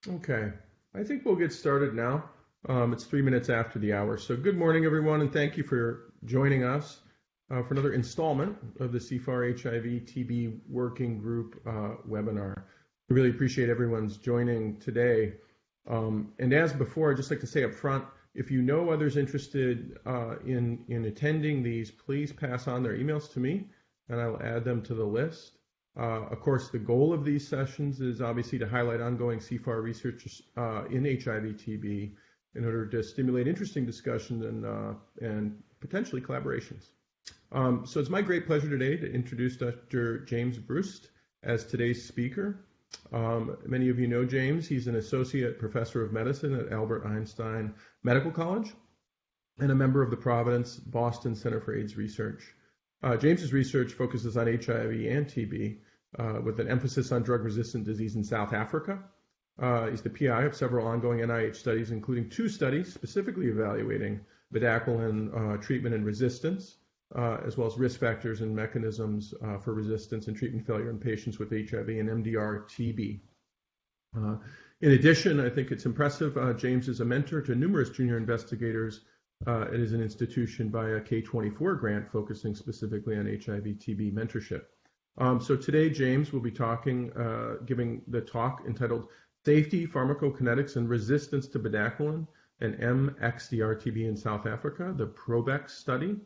Okay, I think we'll get started now. It's 3 minutes after the hour. So good morning, everyone, and thank you for joining us for another installment of the CFAR HIV TB Working Group webinar. We really appreciate everyone's joining today. And as before, I'd just like to say up front, if you know others interested in attending these, please pass on their emails to me, and I'll add them to the list. Of course, the goal of these sessions is obviously to highlight ongoing CFAR research in HIV/TB in order to stimulate interesting discussion and potentially collaborations. So it's my great pleasure today to introduce Dr. James Brust as today's speaker. Many of you know James. He's an associate professor of medicine at Albert Einstein Medical College and a member of the Providence Boston Center for AIDS Research. James's research focuses on HIV and TB with an emphasis on drug-resistant disease in South Africa. He's the PI of several ongoing NIH studies, including 2 studies specifically evaluating bedaquiline treatment and resistance, as well as risk factors and mechanisms for resistance and treatment failure in patients with HIV and MDR-TB. In addition, I think it's impressive, James is a mentor to numerous junior investigators it is an institution by a K-24 grant focusing specifically on HIV/TB mentorship. So today, James will be giving the talk entitled Safety, Pharmacokinetics, and Resistance to Bedaquiline and XDR TB in South Africa, the PROBeX Study.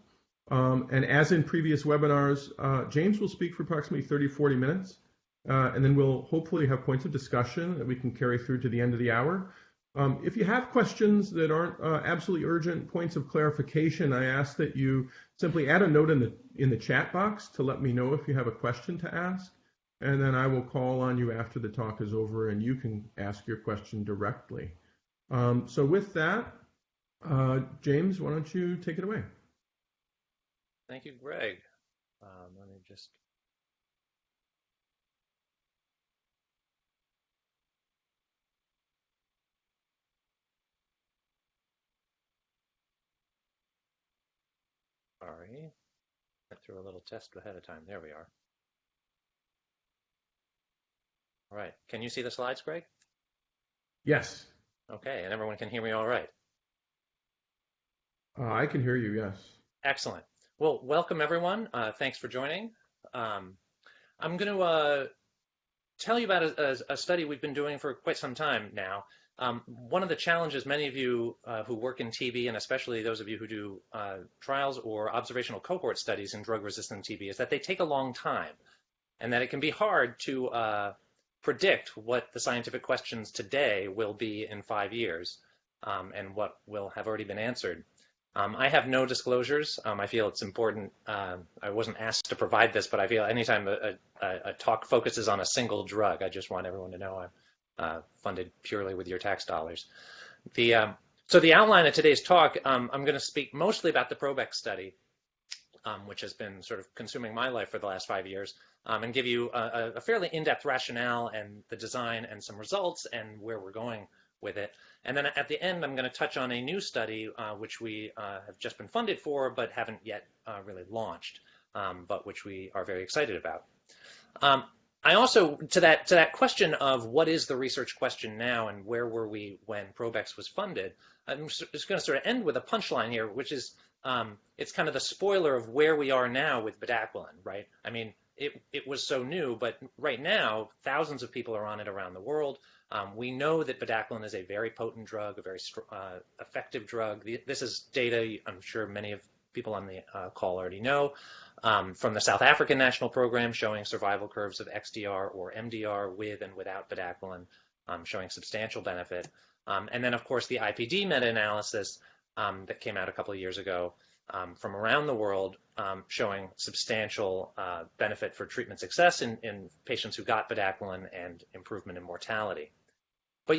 And as in previous webinars, James will speak for approximately 30-40 minutes, and then we'll hopefully have points of discussion that we can carry through to the end of the hour. If you have questions that aren't absolutely urgent points of clarification, I ask that you simply add a note in the chat box to let me know if you have a question to ask, and then I will call on you after the talk is over and you can ask your question directly. So with that, James, why don't you take it away? Thank you, Greg. Let me just... Sorry, went through a little test ahead of time. There we are. All right, can you see the slides, Greg? Yes. Okay, and everyone can hear me all right? I can hear you, yes. Excellent. Well, welcome everyone. Thanks for joining. I'm going to tell you about a study we've been doing for quite some time now. One of the challenges many of you who work in TB, and especially those of you who do trials or observational cohort studies in drug-resistant TB, is that they take a long time, and that it can be hard to predict what the scientific questions today will be in 5 years, and what will have already been answered. I have no disclosures. I feel it's important. I wasn't asked to provide this, but I feel anytime a talk focuses on a single drug, I just want everyone to know I'm funded purely with your tax dollars. So the outline of today's talk, I'm going to speak mostly about the PROBeX study, which has been sort of consuming my life for the last 5 years, and give you a fairly in-depth rationale and the design and some results and where we're going with it. And then at the end, I'm going to touch on a new study, which we have just been funded for, but haven't yet really launched, but which we are very excited about. I also, to that question of what is the research question now and where were we when PROBeX was funded, I'm just going to sort of end with a punchline here, which is it's kind of the spoiler of where we are now with bedaquiline, right? I mean, it was so new, but right now, thousands of people are on it around the world. We know that bedaquiline is a very potent drug, a very effective drug. This is data I'm sure many of people on the call already know, from the South African National Program showing survival curves of XDR or MDR with and without bedaquiline, showing substantial benefit. And then, of course, the IPD meta-analysis that came out a couple of years ago from around the world showing substantial benefit for treatment success in patients who got bedaquiline and improvement in mortality. But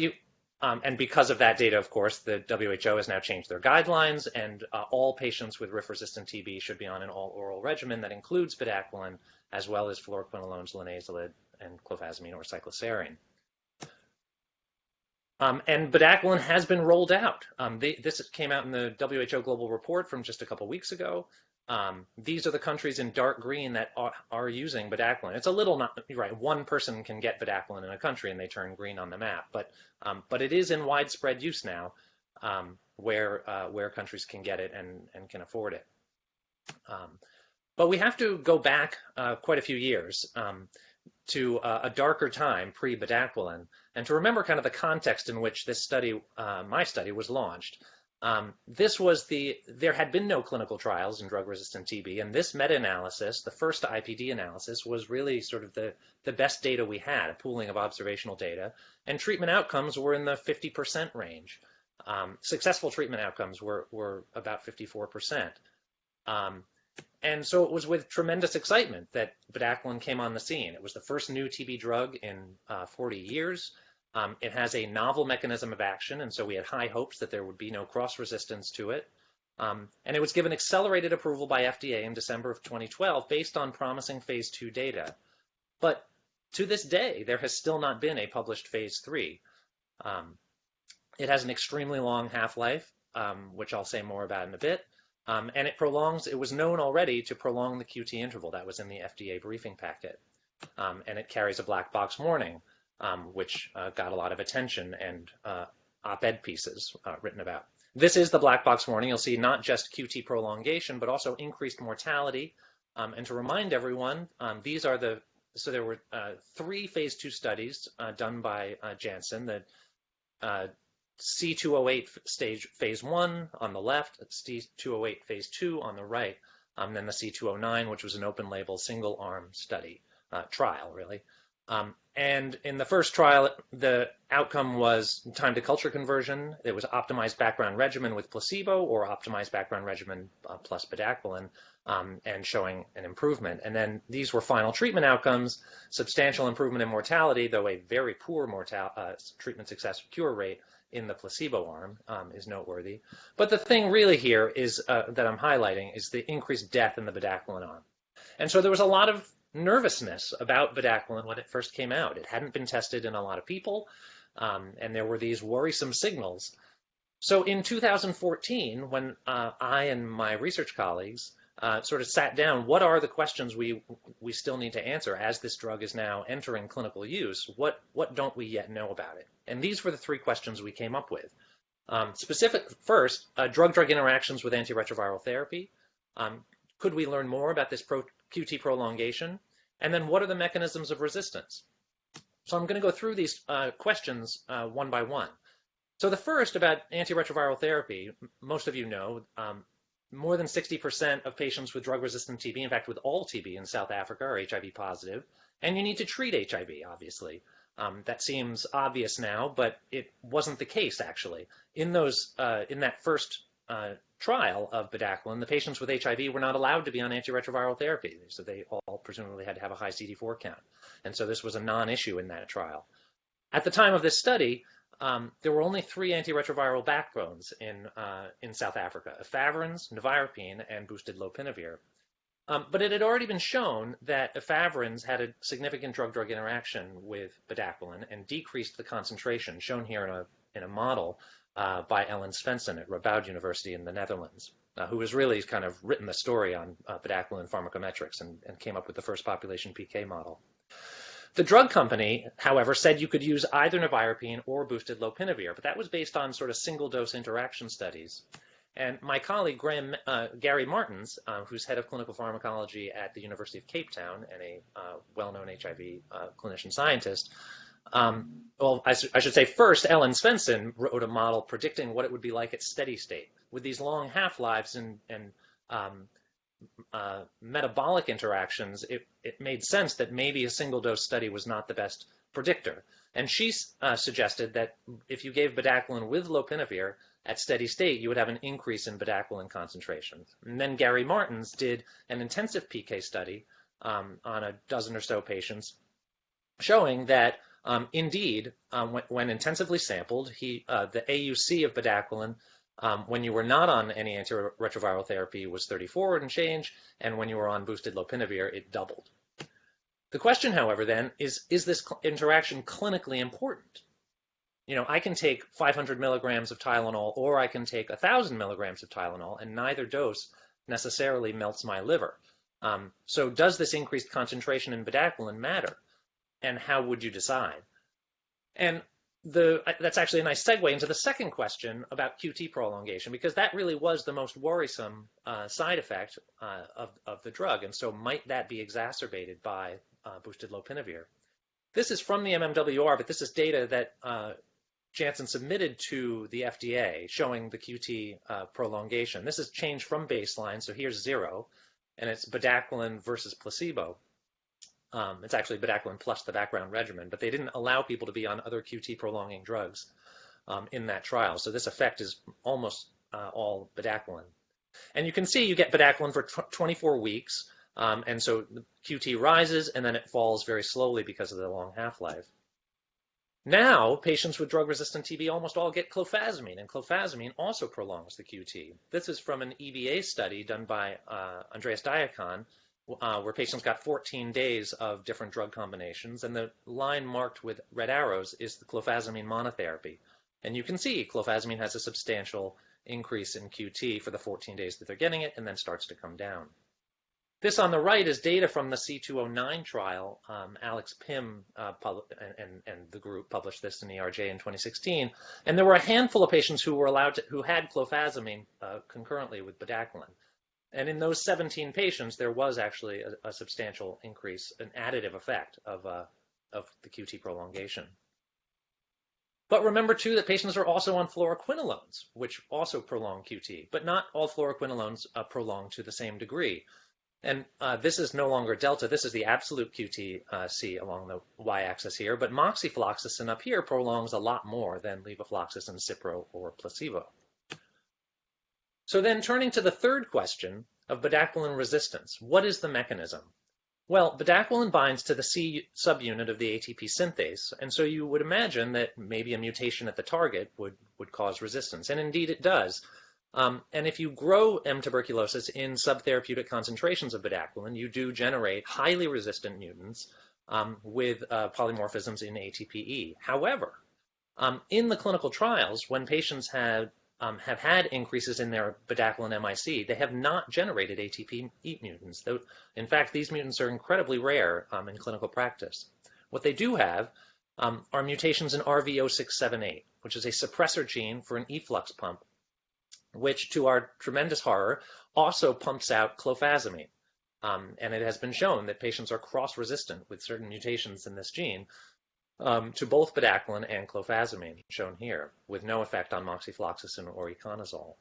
and because of that data, of course, the WHO has now changed their guidelines, and all patients with RIF-resistant TB should be on an all-oral regimen that includes bedaquiline, as well as fluoroquinolones, linezolid, and clofazimine or cycloserine. And bedaquiline has been rolled out. This came out in the WHO Global Report from just a couple weeks ago. These are the countries in dark green that are using bedaquiline. It's a little not right. One person can get bedaquiline in a country and they turn green on the map, but it is in widespread use now, where countries can get it and can afford it. But we have to go back quite a few years to a darker time pre-bedaquiline, and to remember kind of the context in which this study, my study, was launched. There had been no clinical trials in drug-resistant TB, and this meta-analysis, the first IPD analysis, was really sort of the best data we had, a pooling of observational data, and treatment outcomes were in the 50% range. Successful treatment outcomes were about 54%. And so it was with tremendous excitement that bedaquiline came on the scene. It was the first new TB drug in 40 years. It has a novel mechanism of action, and so we had high hopes that there would be no cross-resistance to it. And it was given accelerated approval by FDA in December of 2012 based on promising phase 2 data. But to this day, there has still not been a published phase 3. It has an extremely long half-life, which I'll say more about in a bit. And it was known already to prolong the QT interval. That was in the FDA briefing packet. And it carries a black box warning, which got a lot of attention and op-ed pieces written about. This is the black box warning. You'll see not just QT prolongation, but also increased mortality. And to remind everyone, there were 3 phase 2 studies done by Janssen. The C208 stage phase 1 on the left, C208 phase 2 on the right, then the C209, which was an open label single arm study, trial really. And in the first trial, the outcome was time to culture conversion. It was optimized background regimen with placebo or optimized background regimen plus bedaquiline, and showing an improvement. And then these were final treatment outcomes, substantial improvement in mortality, though a very poor treatment success cure rate in the placebo arm is noteworthy. But the thing really here is that I'm highlighting is the increased death in the bedaquiline arm. And so there was a lot of nervousness about bedaquiline when it first came out. It hadn't been tested in a lot of people, and there were these worrisome signals. So in 2014, when I and my research colleagues sort of sat down, what are the questions we still need to answer as this drug is now entering clinical use? What don't we yet know about it? And these were the 3 questions we came up with. First, drug-drug interactions with antiretroviral therapy. Could we learn more about this QT prolongation? And then what are the mechanisms of resistance? So I'm going to go through these questions one by one. So the first about antiretroviral therapy, most of you know, more than 60% of patients with drug-resistant TB, in fact with all TB in South Africa, are HIV positive, and you need to treat HIV, obviously. That seems obvious now, but it wasn't the case actually. In that first trial of bedaquiline, the patients with HIV were not allowed to be on antiretroviral therapy, so they all presumably had to have a high CD4 count. And so this was a non-issue in that trial. At the time of this study, there were only 3 antiretroviral backbones in South Africa: efavirenz, nevirapine, and boosted lopinavir. But it had already been shown that efavirenz had a significant drug-drug interaction with bedaquiline and decreased the concentration, shown here in a model by Ellen Svensson at Radboud University in the Netherlands, who has really kind of written the story on bedaquiline pharmacometrics and came up with the first population PK model. The drug company, however, said you could use either nevirapine or boosted lopinavir, but that was based on sort of single-dose interaction studies. And my colleague, Gary Martins, who's head of clinical pharmacology at the University of Cape Town and a well-known HIV clinician scientist, I should say first, Ellen Svensson wrote a model predicting what it would be like at steady state. With these long half-lives and metabolic interactions, it made sense that maybe a single-dose study was not the best predictor. And she suggested that if you gave bedaquiline with lopinavir at steady state, you would have an increase in bedaquiline concentrations. And then Gary Martins did an intensive PK study on a dozen or so patients, showing that indeed, when intensively sampled, the AUC of bedaquiline when you were not on any antiretroviral therapy was 34 and change, and when you were on boosted lopinavir, it doubled. The question, however, then, is this interaction clinically important? You know, I can take 500 milligrams of Tylenol or I can take 1,000 milligrams of Tylenol, and neither dose necessarily melts my liver. So does this increased concentration in bedaquiline matter? And how would you decide? And that's actually a nice segue into the second question about QT prolongation, because that really was the most worrisome side effect of the drug. And so might that be exacerbated by boosted lopinavir? This is from the MMWR, but this is data that Janssen submitted to the FDA showing the QT prolongation. This is change from baseline, so here's 0, and it's bedaquiline versus placebo. It's actually bedaquiline plus the background regimen, but they didn't allow people to be on other QT prolonging drugs in that trial. So this effect is almost all bedaquiline. And you can see you get bedaquiline for 24 weeks, and so the QT rises, and then it falls very slowly because of the long half-life. Now, patients with drug-resistant TB almost all get clofazimine, and clofazimine also prolongs the QT. This is from an EBA study done by Andreas Diakon, where patients got 14 days of different drug combinations, and the line marked with red arrows is the clofazimine monotherapy. And you can see clofazimine has a substantial increase in QT for the 14 days that they're getting it, and then starts to come down. This on the right is data from the C209 trial. Alex Pim and the group published this in ERJ in 2016, and there were a handful of patients who were who had clofazimine concurrently with bedaquiline. And in those 17 patients, there was actually a substantial increase, an additive effect of the QT prolongation. But remember, too, that patients are also on fluoroquinolones, which also prolong QT, but not all fluoroquinolones prolong to the same degree. And this is no longer delta. This is the absolute QT-C along the y-axis here, but moxifloxacin up here prolongs a lot more than levofloxacin, Cipro, or placebo. So then turning to the third question of bedaquiline resistance, what is the mechanism? Well, bedaquiline binds to the C subunit of the ATP synthase, and so you would imagine that maybe a mutation at the target would cause resistance, and indeed it does. And if you grow M. tuberculosis in subtherapeutic concentrations of bedaquiline, you do generate highly resistant mutants with polymorphisms in ATPE. However, in the clinical trials, when patients have had increases in their bedaquiline MIC, they have not generated ATP mutants. In fact, these mutants are incredibly rare in clinical practice. What they do have are mutations in RV0678, which is a suppressor gene for an efflux pump, which, to our tremendous horror, also pumps out clofazimine. And it has been shown that patients are cross-resistant with certain mutations in this gene to both bedaquiline and clofazimine, shown here, with no effect on moxifloxacin or econazole.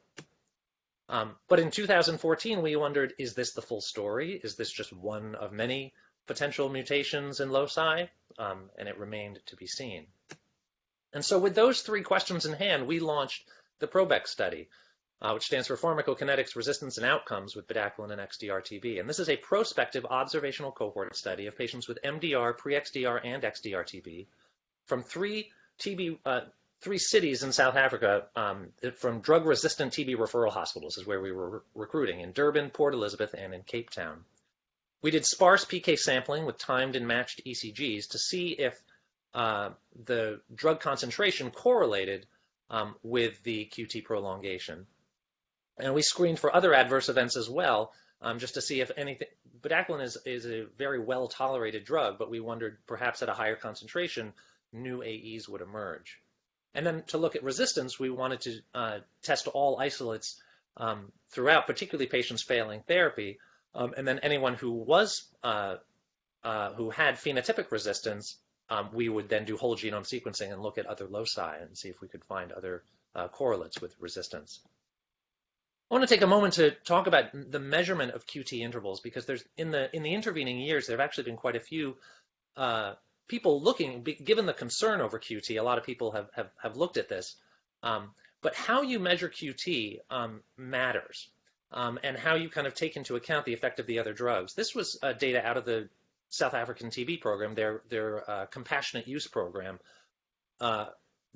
But in 2014, we wondered, is this the full story? Is this just one of many potential mutations in loci? And it remained to be seen. And so with those three questions in hand, we launched the PROBeX study, which stands for Pharmacokinetics, Resistance, and Outcomes with Bedaquiline and XDR TB. And this is a prospective observational cohort study of patients with MDR, pre-XDR, and XDR TB from three cities in South Africa, from drug-resistant TB referral hospitals is where we were recruiting, in Durban, Port Elizabeth, and in Cape Town. We did sparse PK sampling with timed and matched ECGs to see if the drug concentration correlated with the QT prolongation. And we screened for other adverse events as well, just to see if anything. Bedaquiline is a very well-tolerated drug, but we wondered perhaps at a higher concentration, new AEs would emerge. And then to look at resistance, we wanted to test all isolates throughout, particularly patients failing therapy, and then anyone who had phenotypic resistance, we would then do whole genome sequencing and look at other loci and see if we could find other correlates with resistance. I want to take a moment to talk about the measurement of QT intervals, because there's in the intervening years there have actually been quite a few people looking, given the concern over QT. A lot of people have looked at this, but how you measure QT matters, and how you kind of take into account the effect of the other drugs. This was data out of the South African TB program, their compassionate use program.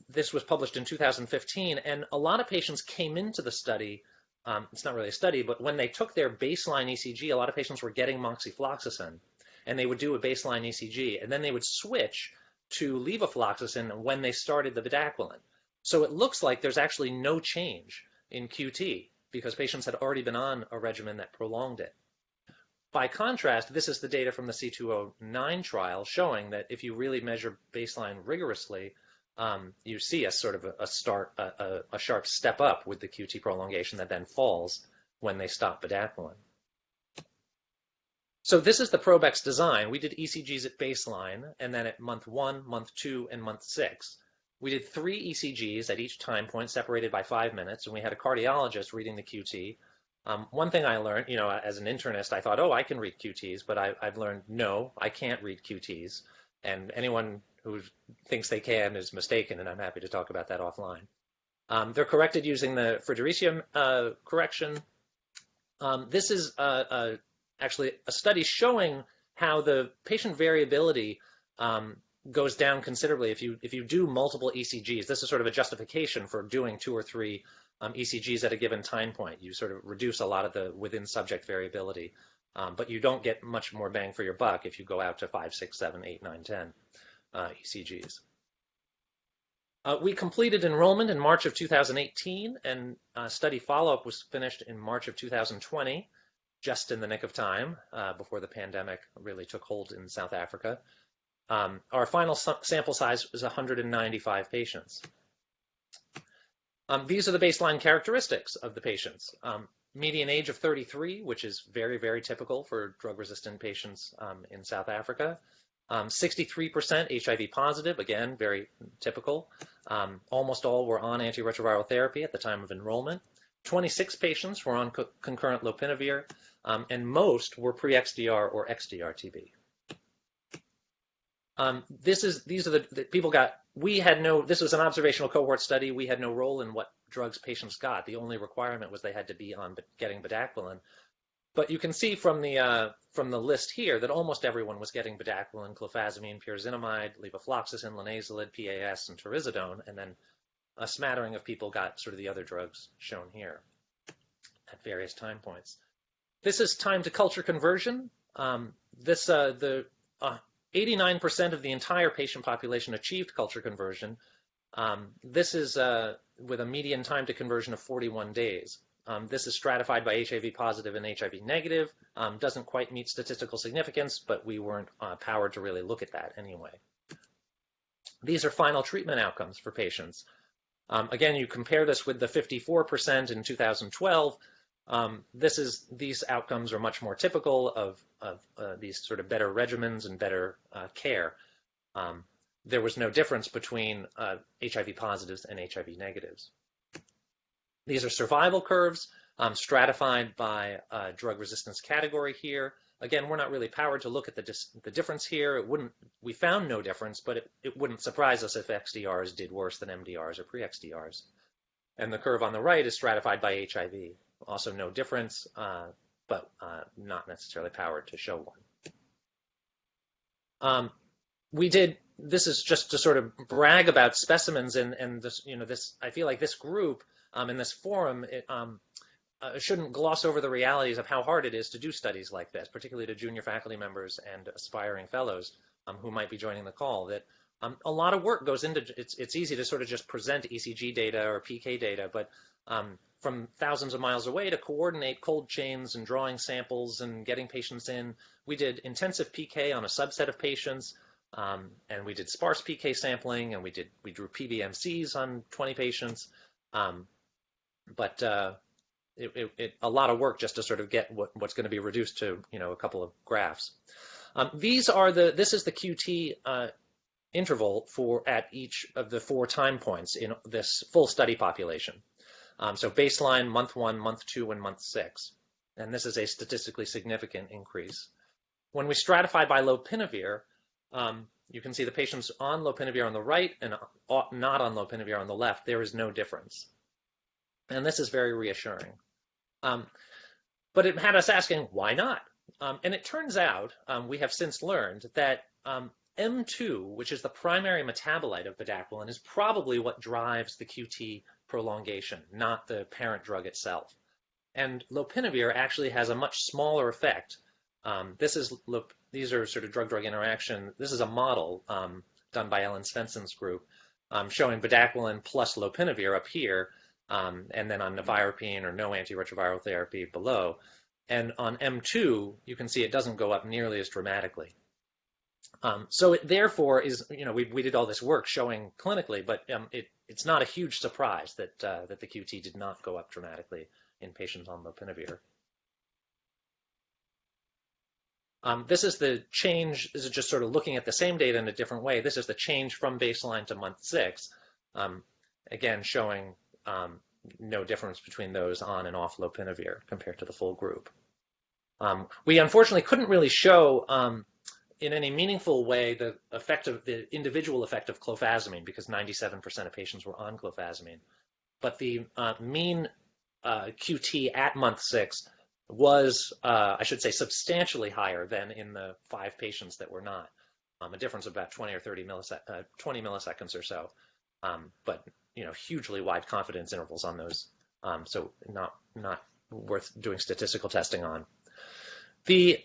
This was published in 2015, and a lot of patients came into the study. It's not really a study, but when they took their baseline ECG, a lot of patients were getting moxifloxacin, and they would do a baseline ECG, and then they would switch to levofloxacin when they started the bedaquiline. So it looks like there's actually no change in QT because patients had already been on a regimen that prolonged it. By contrast, this is the data from the C209 trial showing that if you really measure baseline rigorously, you see a sort of a sharp step up with the QT prolongation that then falls when they stop bedaquiline. So this is the PROBeX design. We did ECGs at baseline, and then at month 1, month 2, and month 6. We did 3 ECGs at each time point, separated by 5 minutes, and we had a cardiologist reading the QT. One thing I learned, as an internist, I thought, oh, I can read QTs, but I've learned, no, I can't read QTs. And anyone who thinks they can is mistaken, and I'm happy to talk about that offline. They're corrected using the Friederichian correction. This is actually a study showing how the patient variability goes down considerably if you do multiple ECGs. This is sort of a justification for doing 2 or 3 ECGs at a given time point. You sort of reduce a lot of the within subject variability, but you don't get much more bang for your buck if you go out to 5, 6, 7, 8, 9, 10 ECGs. We completed enrollment in March of 2018, and study follow-up was finished in March of 2020, just in the nick of time before the pandemic really took hold in South Africa. Our final sample size was 195 patients. These are the baseline characteristics of the patients. Median age of 33, which is very, very typical for drug-resistant patients in South Africa. 63% HIV positive, again, very typical. Almost all were on antiretroviral therapy at the time of enrollment. 26 patients were on concurrent lopinavir, and most were pre-XDR or XDR TB. These are the people got. We had no. This was an observational cohort study. We had no role in what drugs patients got. The only requirement was they had to be on getting bedaquiline. But you can see from the list here that almost everyone was getting bedaquiline, clofazimine, pyrazinamide, levofloxacin, linezolid, PAS, and taururzidone, and then a smattering of people got sort of the other drugs shown here at various time points. This is time to culture conversion. The 89% of the entire patient population achieved culture conversion. This is with a median time to conversion of 41 days. This is stratified by HIV positive and HIV negative. Doesn't quite meet statistical significance, but we weren't powered to really look at that anyway. These are final treatment outcomes for patients. Again, you compare this with the 54% in 2012. These outcomes are much more typical of these sort of better regimens and better care. There was no difference between HIV positives and HIV negatives. These are survival curves stratified by drug resistance category here. Again, we're not really powered to look at the difference here. We found no difference, but it wouldn't surprise us if XDRs did worse than MDRs or pre-XDRs. And the curve on the right is stratified by HIV. Also no difference, but not necessarily powered to show one. This is just to sort of brag about specimens, and this, I feel like this group in this forum, shouldn't gloss over the realities of how hard it is to do studies like this, particularly to junior faculty members and aspiring fellows who might be joining the call. That a lot of work goes into it's easy to sort of just present ECG data or PK data, but from thousands of miles away to coordinate cold chains and drawing samples and getting patients in. We did intensive PK on a subset of patients, and we did sparse PK sampling, and we drew PBMCs on 20 patients. But a lot of work just to sort of get what's going to be reduced to a couple of graphs. This is the QT interval at each of the 4 time points in this full study population. So baseline, month 1, month 2, and month 6. And this is a statistically significant increase. When we stratify by lopinavir, you can see the patients on lopinavir on the right and not on lopinavir on the left. There is no difference. And this is very reassuring. But it had us asking, why not? And it turns out, we have since learned that M2, which is the primary metabolite of bedaquiline, is probably what drives the QT prolongation, not the parent drug itself. And lopinavir actually has a much smaller effect. These are sort of drug-drug interaction. This is a model done by Ellen Svensson's group showing bedaquiline plus lopinavir up here. and then on nevirapine or no antiretroviral therapy below. And on M2, you can see it doesn't go up nearly as dramatically. So it therefore is, we did all this work showing clinically, but it's not a huge surprise that the QT did not go up dramatically in patients on lopinavir. This is the change. This is just sort of looking at the same data in a different way. This is the change from baseline to month 6. Again, showing no difference between those on and off lopinavir compared to the full group. We unfortunately couldn't really show in any meaningful way the individual effect of clofazimine because 97% of patients were on clofazimine. But the mean QT at month 6 was, I should say, substantially higher than in the 5 patients that were not. A difference of about 20 or 30 20 milliseconds or so. But hugely wide confidence intervals on those, so not worth doing statistical testing on. The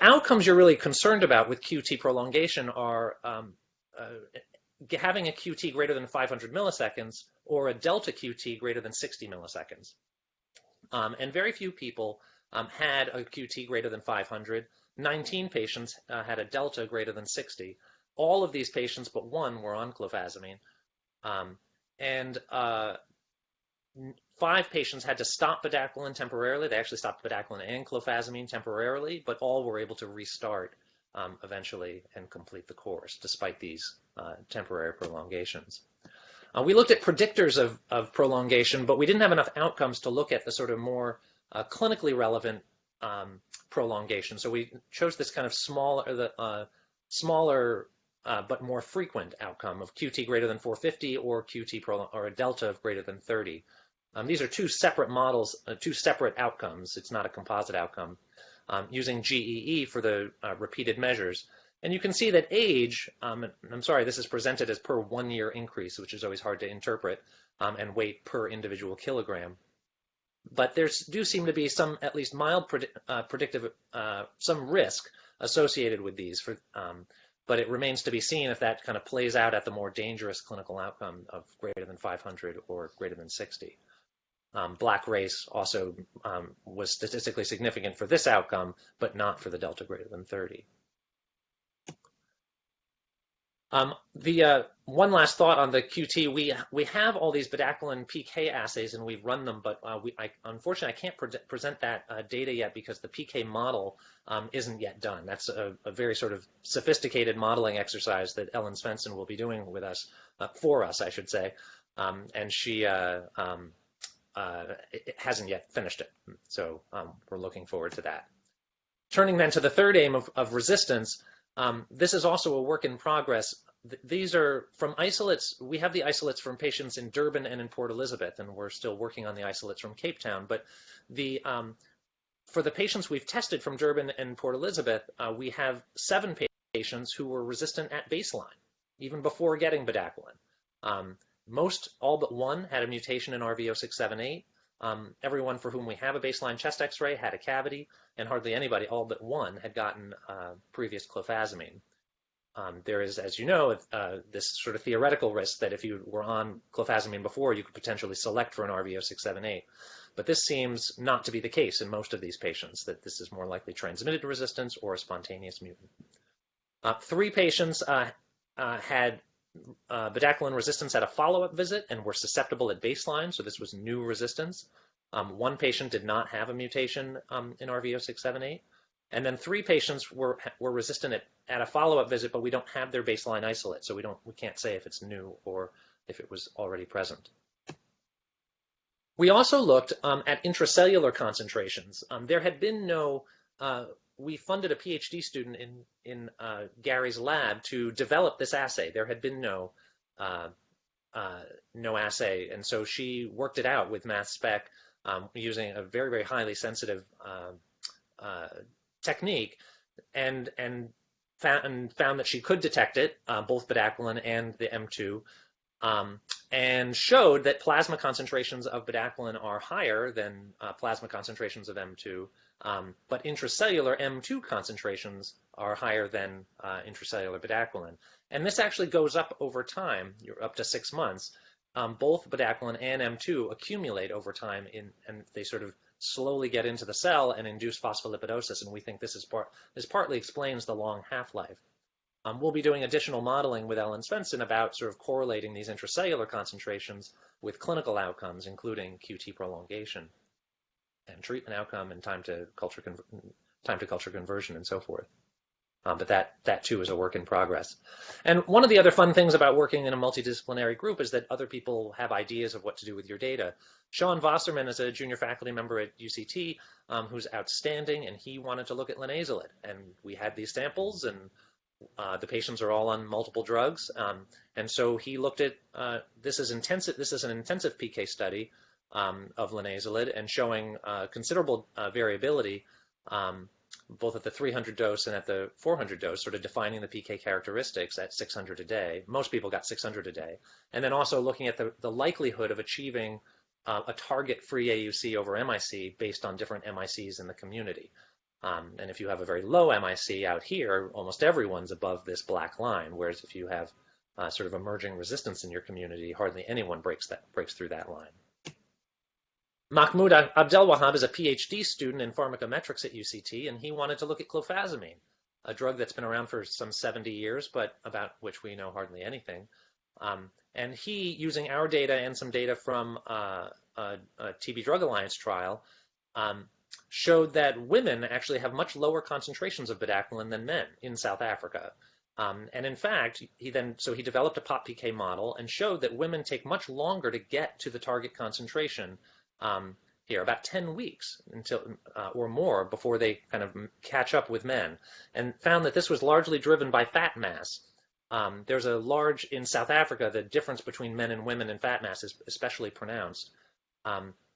outcomes you're really concerned about with QT prolongation are having a QT greater than 500 milliseconds or a delta QT greater than 60 milliseconds. And very few people had a QT greater than 500. 19 patients had a delta greater than 60. All of these patients but one were on clofazimine. And 5 patients had to stop bedaquiline temporarily. They actually stopped bedaquiline and clofazimine temporarily, but all were able to restart eventually and complete the course despite these temporary prolongations. We looked at predictors of prolongation, but we didn't have enough outcomes to look at the sort of more clinically relevant prolongation. So we chose this kind of smaller but more frequent outcome of QT greater than 450 or or a delta of greater than 30. These are 2 separate models, 2 separate outcomes. It's not a composite outcome, using GEE for the repeated measures. And you can see that age, I'm sorry, this is presented as per 1-year increase, which is always hard to interpret, and weight per individual kilogram. But there do seem to be some, at least mild predictive, some risk associated with these. But it remains to be seen if that kind of plays out at the more dangerous clinical outcome of greater than 500 or greater than 60. Black race also was statistically significant for this outcome, but not for the delta greater than 30. One last thought on the QT. We have all these bedaquiline PK assays and we've run them, but unfortunately I can't present that data yet because the PK model isn't yet done. That's a very sort of sophisticated modeling exercise that Ellen Svensson will be doing with us, for us, I should say, and she hasn't yet finished it. So we're looking forward to that. Turning then to the third aim of resistance. This is also a work in progress. These are from isolates. We have the isolates from patients in Durban and in Port Elizabeth, and we're still working on the isolates from Cape Town. But for the patients we've tested from Durban and Port Elizabeth, we have 7 patients who were resistant at baseline, even before getting bedaquiline. Most, all but one, had a mutation in RV0678. Everyone for whom we have a baseline chest X-ray had a cavity, and hardly anybody, all but one, had gotten previous clofazimine. There is, as you know, this sort of theoretical risk that if you were on clofazimine before, you could potentially select for an RV0678. But this seems not to be the case in most of these patients, that this is more likely transmitted resistance or a spontaneous mutant. 3 patients had bedaquiline resistance at a follow-up visit and were susceptible at baseline, so this was new resistance. 1 patient did not have a mutation in RV0678. And then 3 patients were resistant at a follow-up visit, but we don't have their baseline isolate, so we can't say if it's new or if it was already present. We also looked at intracellular concentrations. There had been no. We funded a PhD student in Gary's lab to develop this assay. There had been no assay, and so she worked it out with mass spec using a very, very highly sensitive technique, and found that she could detect it, both bedaquiline and the M2, and showed that plasma concentrations of bedaquiline are higher than plasma concentrations of M2, but intracellular M2 concentrations are higher than intracellular bedaquiline. And this actually goes up over time. You're up to 6 months. both bedaquiline and M2 accumulate over time and they sort of slowly get into the cell and induce phospholipidosis, and we think this partly explains the long half-life. We'll be doing additional modeling with Ellen Svensson about sort of correlating these intracellular concentrations with clinical outcomes, including QT prolongation and treatment outcome and time to culture conversion and so forth. But that too is a work in progress. And one of the other fun things about working in a multidisciplinary group is that other people have ideas of what to do with your data. Sean Wasserman is a junior faculty member at UCT who's outstanding, and he wanted to look at linezolid. And we had these samples, and the patients are all on multiple drugs. And so he looked at, this is an intensive PK study of linezolid and showing considerable variability both at the 300 dose and at the 400 dose, sort of defining the PK characteristics at 600 a day. Most people got 600 a day. And then also looking at the likelihood of achieving a target-free AUC over MIC based on different MICs in the community. And if you have a very low MIC out here, almost everyone's above this black line, whereas if you have sort of emerging resistance in your community, hardly anyone breaks through that line. Mahmoud Abdelwahab is a PhD student in pharmacometrics at UCT, and he wanted to look at clofazimine, a drug that's been around for some 70 years, but about which we know hardly anything. And he, using our data and some data from a TB Drug Alliance trial, showed that women actually have much lower concentrations of bedaquiline than men in South Africa. And in fact, he developed a POP-PK model and showed that women take much longer to get to the target concentration here, about 10 weeks until or more before they kind of catch up with men, and found that this was largely driven by fat mass. There's a large, in South Africa, the difference between men and women in fat mass is especially pronounced.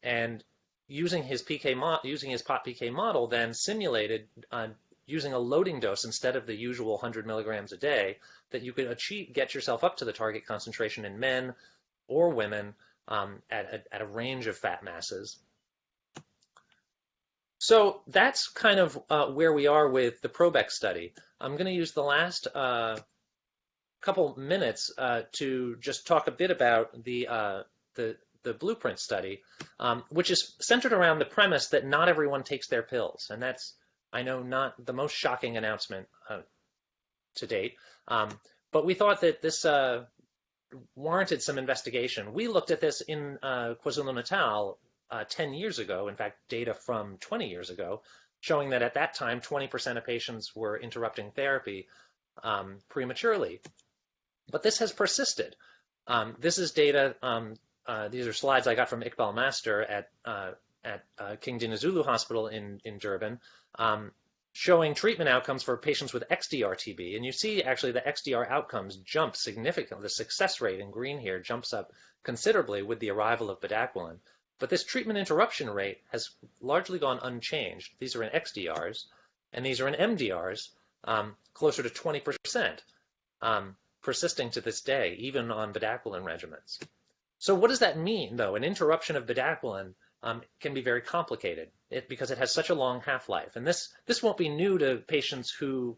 And using his POP-PK model, then simulated using a loading dose instead of the usual 100 milligrams a day, that you could get yourself up to the target concentration in men or women at a range of fat masses. So that's kind of where we are with the PROBeX study. I'm going to use the last couple minutes to just talk a bit about the Blueprint study, which is centered around the premise that not everyone takes their pills. And that's, I know, not the most shocking announcement to date. But we thought that this warranted some investigation. We looked at this in KwaZulu-Natal 10 years ago, in fact, data from 20 years ago, showing that at that time, 20% of patients were interrupting therapy prematurely. But this has persisted. This is data, these are slides I got from Iqbal Master at King Dinizulu Hospital in Durban, showing treatment outcomes for patients with XDR TB. And you see actually the XDR outcomes jump significantly. The success rate in green here jumps up considerably with the arrival of bedaquiline. But this treatment interruption rate has largely gone unchanged. These are in XDRs, and these are in MDRs, closer to 20%, persisting to this day, even on bedaquiline regimens. So what does that mean, though? An interruption of bedaquiline can be very complicated because it has such a long half-life. And this won't be new to patients to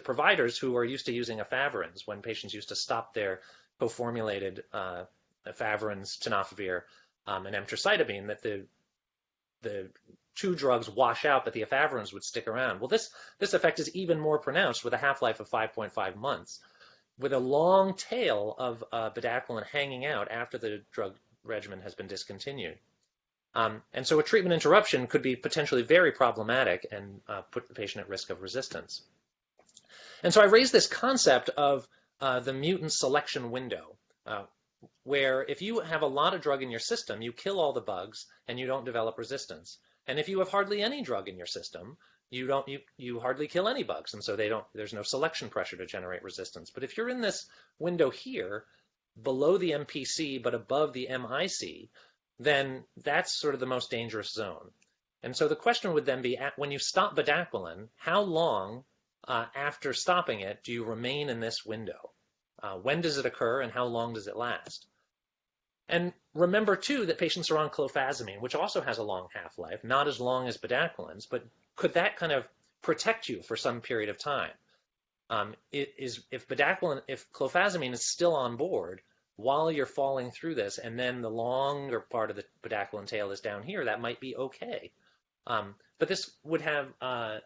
providers who are used to using efavirenz, when patients used to stop their co-formulated efavirenz, tenofovir, and emtricitabine, that the two drugs wash out, but the efavirenz would stick around. Well, this effect is even more pronounced with a half-life of 5.5 months, with a long tail of bedaquiline hanging out after the drug regimen has been discontinued. And so a treatment interruption could be potentially very problematic and put the patient at risk of resistance. And so I raised this concept of the mutant selection window, where if you have a lot of drug in your system, you kill all the bugs and you don't develop resistance. And if you have hardly any drug in your system, you hardly kill any bugs, and so there's no selection pressure to generate resistance. But if you're in this window here, below the MPC but above the MIC, then that's sort of the most dangerous zone. And so the question would then be, when you stop bedaquiline, how long after stopping it do you remain in this window? When does it occur, and how long does it last? And remember, too, that patients are on clofazimine, which also has a long half-life, not as long as bedaquiline's, but could that kind of protect you for some period of time? If clofazimine is still on board, while you're falling through this, and then the longer part of the bedaquiline tail is down here, that might be okay. But this would have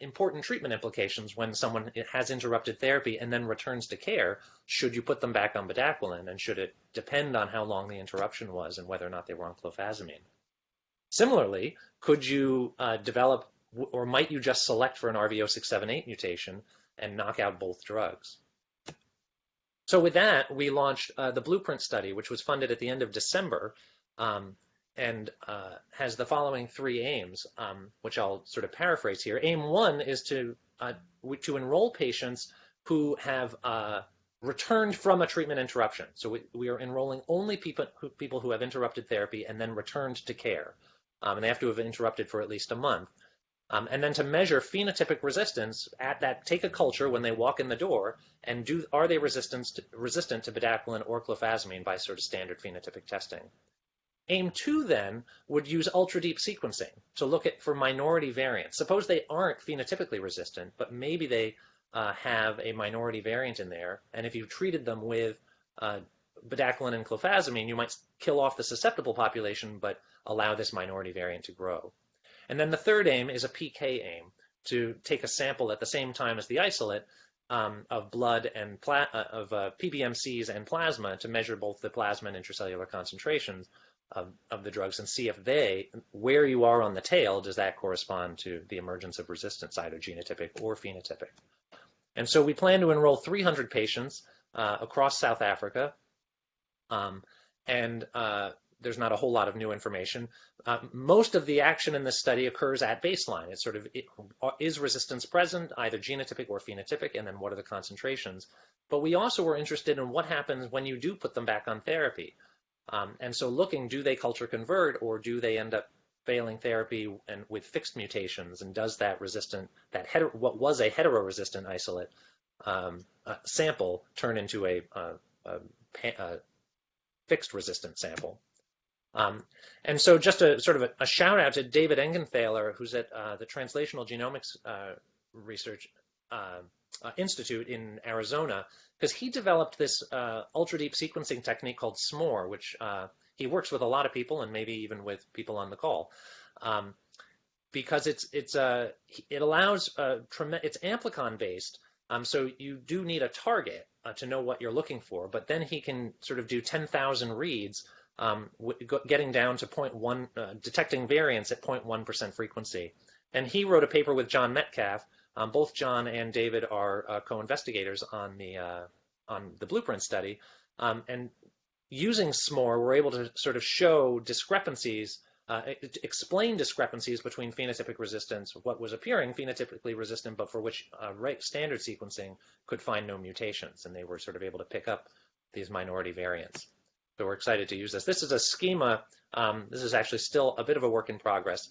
important treatment implications when someone has interrupted therapy and then returns to care. Should you put them back on bedaquiline, and should it depend on how long the interruption was and whether or not they were on clofazimine? Similarly, could you develop, or might you just select for an RV0678 mutation and knock out both drugs? So with that, we launched the Blueprint study, which was funded at the end of December, and has the following three aims, which I'll sort of paraphrase here. Aim one is to enroll patients who have returned from a treatment interruption. So we are enrolling only people who have interrupted therapy and then returned to care. And they have to have interrupted for at least a month. And then to measure phenotypic resistance take a culture when they walk in the door, and are they resistant to bedaquiline or clofazimine by sort of standard phenotypic testing. Aim 2 then would use ultra-deep sequencing to look for minority variants. Suppose they aren't phenotypically resistant, but maybe they have a minority variant in there, and if you treated them with bedaquiline and clofazimine, you might kill off the susceptible population, but allow this minority variant to grow. And then the third aim is a PK aim, to take a sample at the same time as the isolate of blood and of PBMCs and plasma to measure both the plasma and intracellular concentrations of the drugs and see if where you are on the tail, does that correspond to the emergence of resistance, either genotypic or phenotypic. And so we plan to enroll 300 patients across South Africa, and there's not a whole lot of new information. Most of the action in this study occurs at baseline. It's is resistance present, either genotypic or phenotypic, and then what are the concentrations? But we also were interested in what happens when you do put them back on therapy. And so do they culture convert, or do they end up failing therapy and with fixed mutations? And does that what was a heteroresistant isolate sample turn into a fixed resistant sample? And so just a sort of a shout out to David Engenthaler, who's at the Translational Genomics Research Institute in Arizona, because he developed this ultra-deep sequencing technique called SMORE, which he works with a lot of people, and maybe even with people on the call, because it allows it's amplicon based, so you do need a target to know what you're looking for, but then he can sort of do 10,000 reads, getting down to 0.1, detecting variants at 0.1% frequency. And he wrote a paper with John Metcalf. Both John and David are co-investigators on the Blueprint study, and using SMORE, we're able to sort of show discrepancies, explain discrepancies between phenotypic resistance, what was appearing phenotypically resistant, but for which standard sequencing could find no mutations, and they were sort of able to pick up these minority variants. So we're excited to use this. This is a schema. This is actually still a bit of a work in progress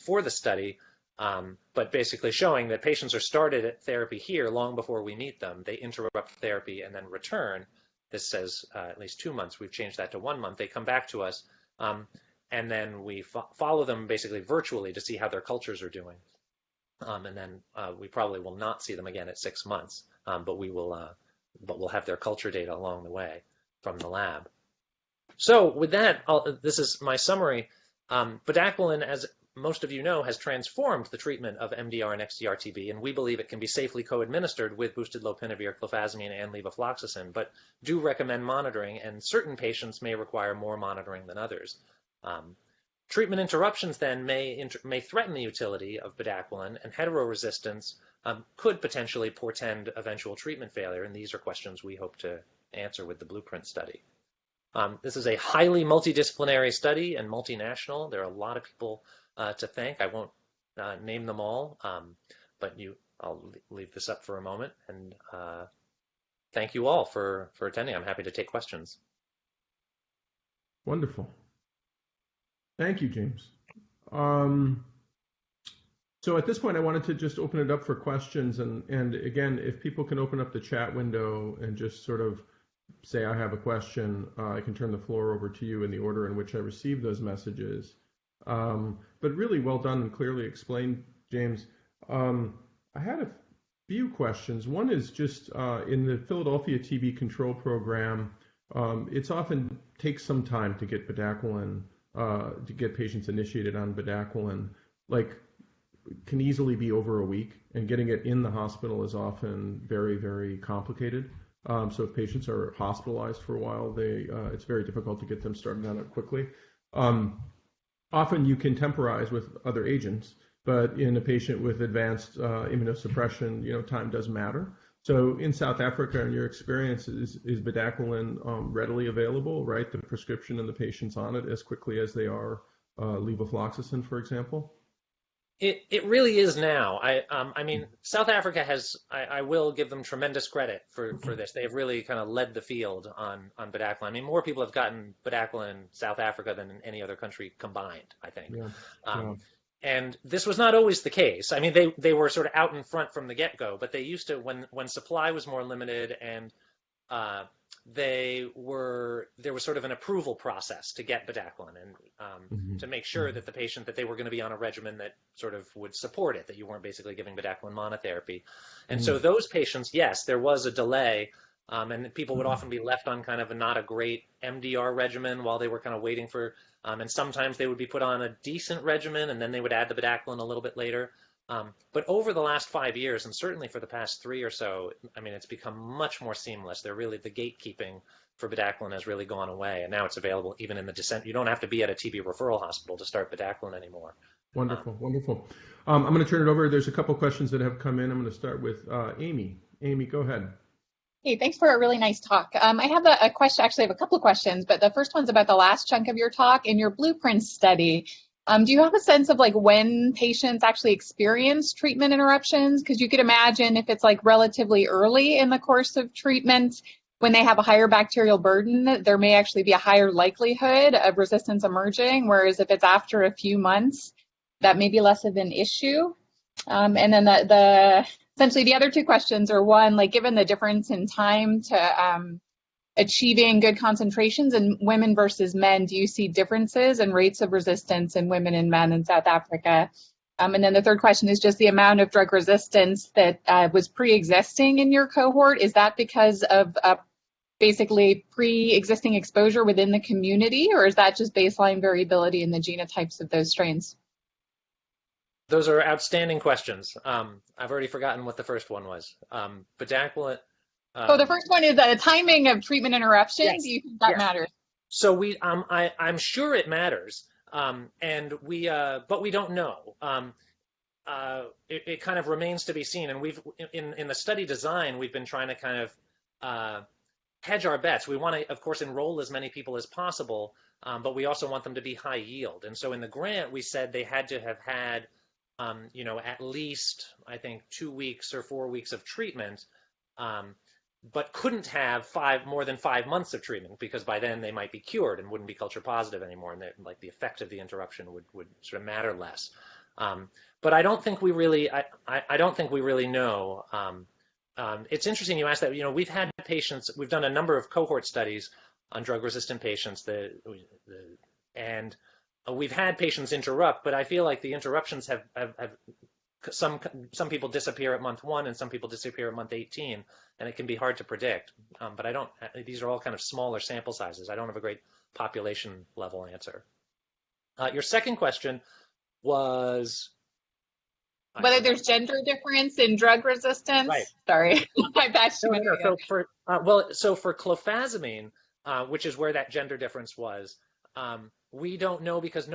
for the study. But basically showing that patients are started at therapy here long before we meet them. They interrupt therapy and then return. This says at least 2 months. We've changed that to 1 month. They come back to us, and then we follow them basically virtually to see how their cultures are doing. And then we probably will not see them again at 6 months, but we'll have their culture data along the way from the lab. So with that, this is my summary. Bedaquiline, as most of you know, has transformed the treatment of MDR and XDR TB, and we believe it can be safely co-administered with boosted lopinavir, clofazimine, and levofloxacin, but do recommend monitoring, and certain patients may require more monitoring than others. Treatment interruptions then may threaten the utility of bedaquiline, and heteroresistance could potentially portend eventual treatment failure, and these are questions we hope to answer with the Blueprint study. This is a highly multidisciplinary study and multinational. There are a lot of people to thank. I won't name them all, but I'll leave this up for a moment, and thank you all for attending. I'm happy to take questions. Wonderful. Thank you, James. So at this point, I wanted to just open it up for questions, and again, if people can open up the chat window and just sort of say I have a question, I can turn the floor over to you in the order in which I received those messages. But really well done and clearly explained, James. I had a few questions. One is just in the Philadelphia TB control program, It's often takes some time to get bedaquiline, to get patients initiated on bedaquiline, like can easily be over a week, and getting it in the hospital is often very, very complicated. So if patients are hospitalized for a while, it's very difficult to get them started on it quickly. Often you can temporize with other agents, but in a patient with advanced immunosuppression, time does matter. So in South Africa, in your experience, is bedaquiline readily available, right? The prescription and the patients on it as quickly as they are levofloxacin, for example? It really is now. I mean, South Africa has, I will give them tremendous credit for this. They've really kind of led the field on bedaquiline. I mean, more people have gotten bedaquiline in South Africa than in any other country combined, I think. Yeah. Yeah. And this was not always the case. I mean, they were sort of out in front from the get-go, but they used to, when supply was more limited and there was sort of an approval process to get bedaquiline and to make sure that the patient, that they were going to be on a regimen that sort of would support it, that you weren't basically giving bedaquiline monotherapy. And so those patients, yes, there was a delay, and people would often be left on kind of not a great MDR regimen while they were kind of waiting for, and sometimes they would be put on a decent regimen and then they would add the bedaquiline a little bit later. But over the last 5 years, and certainly for the past 3 or so, I mean, it's become much more seamless. The gatekeeping for bedaquiline has really gone away, and now it's available even in the descent. You don't have to be at a TB referral hospital to start bedaquiline anymore. Wonderful, wonderful. I'm going to turn it over. There's a couple questions that have come in. I'm going to start with Amy. Amy, go ahead. Hey, thanks for a really nice talk. I have a question, actually I have a couple of questions, but the first one's about the last chunk of your talk. In your Blueprint study, do you have a sense of like when patients actually experience treatment interruptions? Because you could imagine if it's like relatively early in the course of treatment, when they have a higher bacterial burden, there may actually be a higher likelihood of resistance emerging, whereas if it's after a few months, that may be less of an issue. And then essentially the other two questions are, one, like given the difference in time to achieving good concentrations in women versus men, do you see differences in rates of resistance in women and men in South Africa? And then the third question is just the amount of drug resistance that was pre-existing in your cohort. Is that because of basically pre-existing exposure within the community, or is that just baseline variability in the genotypes of those strains? Those are outstanding questions. I've already forgotten what the first one was. Bedaquiline. The first one is the timing of treatment interruptions. Yes. Do you think that matters? So I'm sure it matters, but we don't know. It kind of remains to be seen. And we've in the study design, we've been trying to kind of hedge our bets. We want to, of course, enroll as many people as possible, but we also want them to be high yield. And so in the grant, we said they had to have had, at least, I think, 2 weeks or 4 weeks of treatment, but couldn't have more than 5 months of treatment, because by then they might be cured and wouldn't be culture positive anymore, and like the effect of the interruption would sort of matter less. But I don't think we really, I don't think we really know. It's interesting you asked that. We've had patients, we've done a number of cohort studies on drug-resistant patients, and we've had patients interrupt, but I feel like the interruptions have some people disappear at month 1 and some people disappear at month 18, and it can be hard to predict. But these are all kind of smaller sample sizes. I don't have a great population level answer. Your second question was whether there's gender difference in drug resistance. Right. Sorry, I bashed you. So for clofazimine, which is where that gender difference was, we don't know because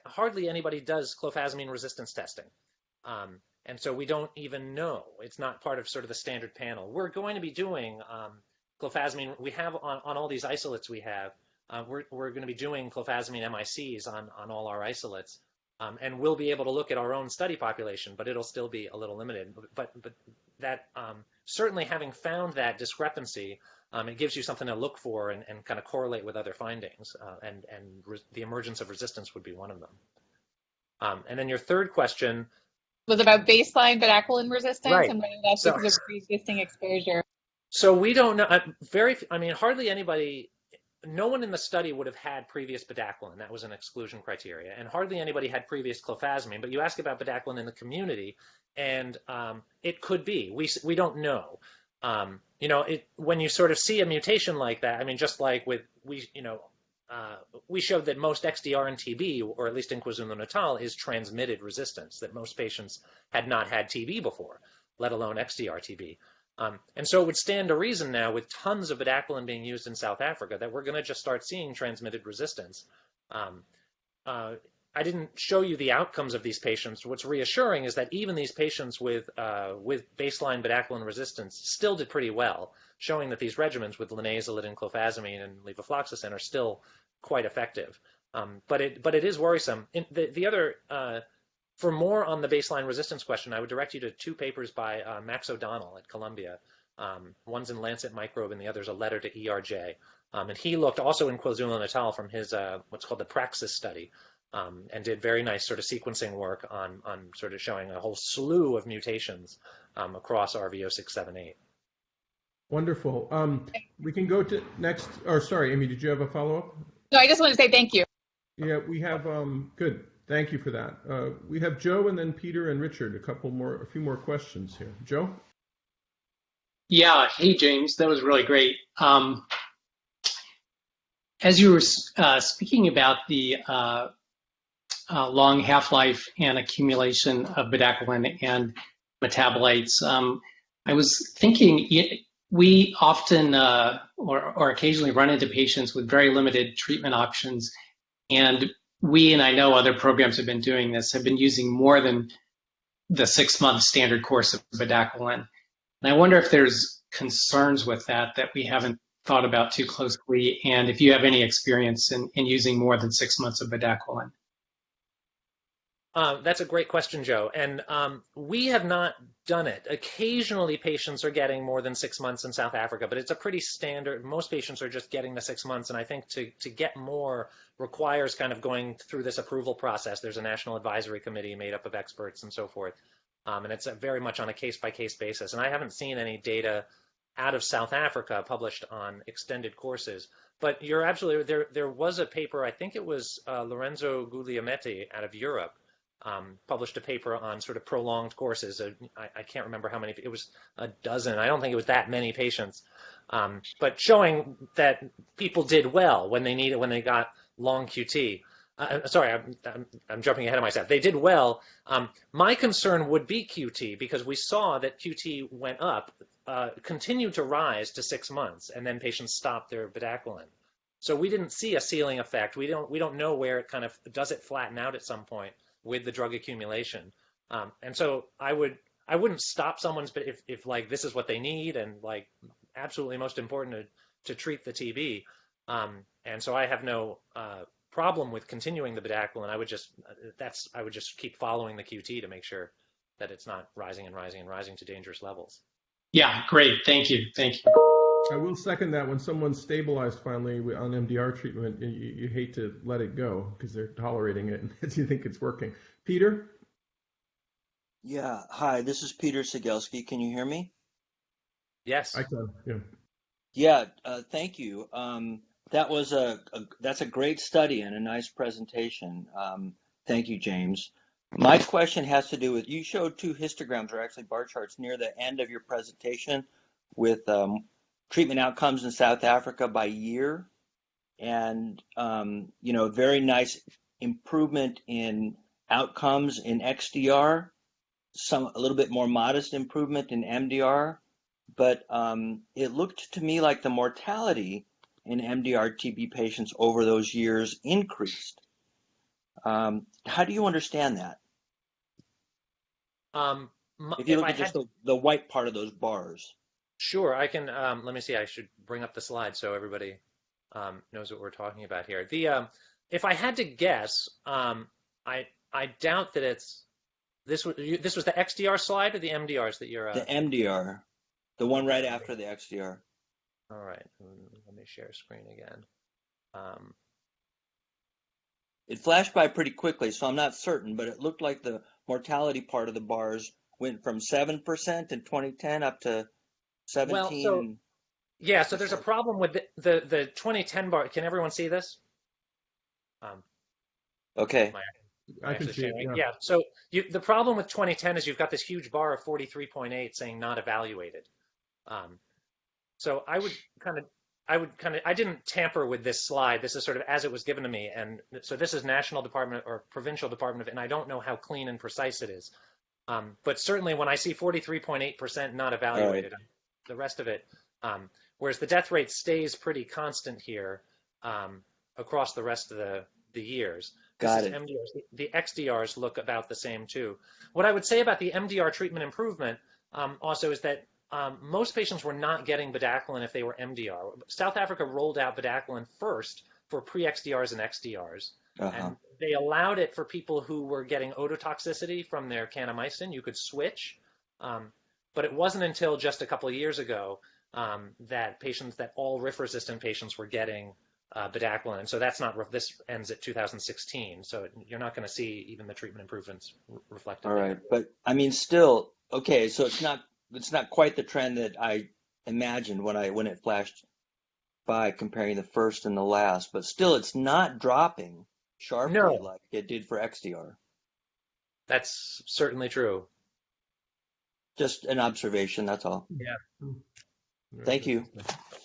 hardly anybody does clofazimine resistance testing. And so we don't even know. It's not part of sort of the standard panel. We're going to be doing clofazimine. We have on all these isolates we have, we're going to be doing clofazimine MICs on all our isolates. And we'll be able to look at our own study population, but it'll still be a little limited. But that certainly having found that discrepancy, it gives you something to look for and kind of correlate with other findings. And the emergence of resistance would be one of them. And then your third question was about baseline bedaquiline resistance, right. And whether that's because of pre-existing exposure. So we don't know. Hardly anybody. No one in the study would have had previous bedaquiline. That was an exclusion criteria. And hardly anybody had previous clofazimine. But you ask about bedaquiline in the community, and it could be. We don't know. When you sort of see a mutation like that, I mean, just like we showed that most XDR in TB, or at least in KwaZulu-Natal, is transmitted resistance, that most patients had not had TB before, let alone XDR TB. And so it would stand to reason now, with tons of bedaquiline being used in South Africa, that we're going to just start seeing transmitted resistance. I didn't show you the outcomes of these patients. What's reassuring is that even these patients with baseline bedaquiline resistance still did pretty well, showing that these regimens with linezolid and clofazimine and levofloxacin are still quite effective. But it is worrisome. The other, for more on the baseline resistance question, I would direct you to two papers by Max O'Donnell at Columbia. One's in Lancet Microbe and the other's a letter to ERJ. And he looked also in KwaZulu-Natal from his what's called the PROBeX study, and did very nice sort of sequencing work on sort of showing a whole slew of mutations across RV0678. Wonderful. We can go to next, or sorry, Amy, did you have a follow-up? No, I just want to say thank you. Yeah, we have, good. Thank you for that. We have Joe and then Peter and Richard, a few more questions here. Joe? Yeah, hey James, that was really great. As you were speaking about the long half-life and accumulation of bedaquiline and metabolites, I was thinking we often or occasionally run into patients with very limited treatment options, and we, and I know other programs have been doing this, have been using more than the 6-month standard course of bedaquiline. And I wonder if there's concerns with that we haven't thought about too closely, and if you have any experience in using more than 6 months of bedaquiline. That's a great question, Joe. And we have not done it. Occasionally, patients are getting more than 6 months in South Africa, but it's a pretty standard. Most patients are just getting the 6 months. And I think to get more requires kind of going through this approval process. There's a national advisory committee made up of experts and so forth. And it's very much on a case-by-case basis. And I haven't seen any data out of South Africa published on extended courses. But you're absolutely, there was a paper, I think it was Lorenzo Guglielmetti out of Europe, published a paper on sort of prolonged courses. I can't remember how many, it was a dozen. I don't think it was that many patients, but showing that people did well when they got long QT. Sorry, I'm jumping ahead of myself. They did well. My concern would be QT, because we saw that QT went up, continued to rise to 6 months, and then patients stopped their bedaquiline. So we didn't see a ceiling effect. We don't know where it kind of, does it flatten out at some point with the drug accumulation. And so I wouldn't stop someone's, but if like this is what they need and like absolutely most important to treat the TB. And so I have no problem with continuing the bedaquiline. I would just keep following the QT to make sure that it's not rising and rising and rising to dangerous levels. Yeah, great. Thank you. Thank you. I will second that. When someone's stabilized finally on MDR treatment, you hate to let it go because they're tolerating it and you think it's working. Peter? Yeah. Hi, this is Peter Cegelski. Can you hear me? Yes. I can. Yeah. Yeah. Thank you. That's a great study and a nice presentation. Thank you, James. My question has to do with, you showed two histograms, or actually bar charts, near the end of your presentation with treatment outcomes in South Africa by year, and very nice improvement in outcomes in XDR, a little bit more modest improvement in MDR, but it looked to me like the mortality in MDR TB patients over those years increased. How do you understand that? If you look at just the white part of those bars. Sure, I can. Let me see. I should bring up the slide so everybody knows what we're talking about here. If I had to guess, I doubt that this was the XDR slide or the MDRs that you're. The MDR, the one right after the XDR. All right, let me share screen again. It flashed by pretty quickly, so I'm not certain, but it looked like the mortality part of the bars went from 7% in 2010 up to 17. Well, so there's a problem with the 2010 bar. Can everyone see this? Okay. I can see it, yeah. So the problem with 2010 is you've got this huge bar of 43.8 saying not evaluated. So I didn't tamper with this slide. This is sort of as it was given to me. And so this is National Department or Provincial Department of, and I don't know how clean and precise it is. But certainly when I see 43.8% not evaluated, Right. the rest of it, whereas the death rate stays pretty constant here across the rest of the years. Got it. MDRs. The XDRs look about the same too. What I would say about the MDR treatment improvement also is that most patients were not getting bedaquiline if they were MDR. South Africa rolled out bedaquiline first for pre-XDRs and XDRs. And they allowed it for people who were getting ototoxicity from their kanamycin. You could switch. But it wasn't until just a couple of years ago that all RIF-resistant patients were getting bedaquiline. And so this ends at 2016. So you're not going to see even the treatment improvements reflected. All right. But I mean, still, okay, so it's not quite the trend that I imagined when it flashed by comparing the first and the last, but still it's not dropping sharply like it did for XDR. That's certainly true. Just an observation, that's all. Yeah. Thank you.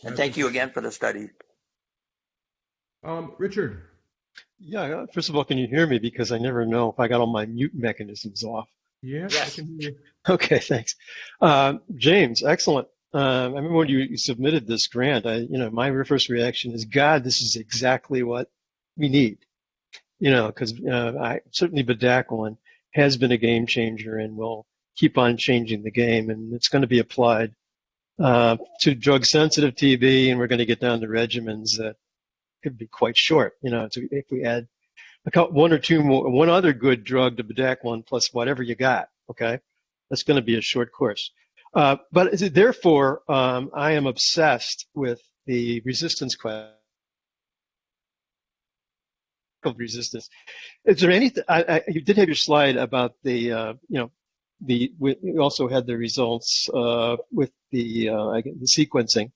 And thank you again for the study. Richard. Yeah, first of all, can you hear me? Because I never know if I got all my mute mechanisms off. Yeah, yes. I can hear you. Okay, thanks. James, excellent. I remember when you submitted this grant, my first reaction is, God, this is exactly what we need. Because certainly bedaquiline has been a game changer and will keep on changing the game, and it's going to be applied to drug-sensitive TB, and we're going to get down to regimens that could be quite short. If we add one other good drug to bedaquiline plus whatever you got, okay, that's going to be a short course. But therefore, I am obsessed with the resistance question. Resistance. Is there anything? You did have your slide about the, we also had the results with the sequencing.